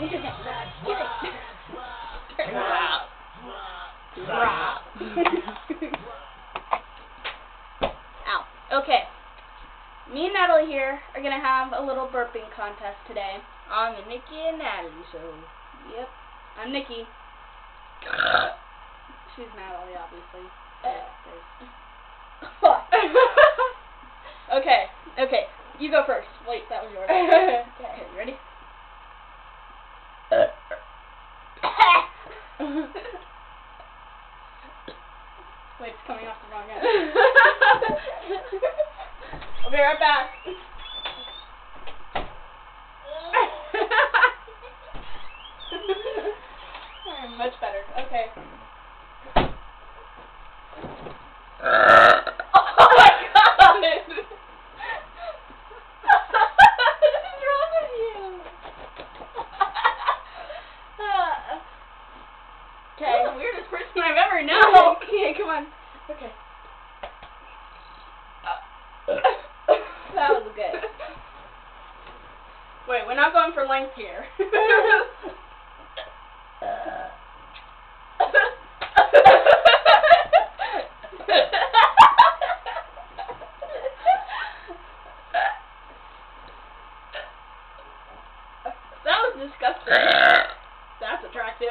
Take your hand. Get it. Drop. Drop. Ow. Okay. Me and Natalie here are going to have a little burping contest today. On the Nikki and Natalie show. Yep. I'm Nikki. She's Natalie, obviously. Okay. You go first. Wait, that was yours. Okay, ready? Wait, it's coming off the wrong end. I'll be right back. Much better. Okay. Oh my god! What is wrong with you? Okay. You're the weirdest person I've ever known. Okay, come on. Okay. That was good. Wait, we're not going for length here. That was disgusting. That's attractive.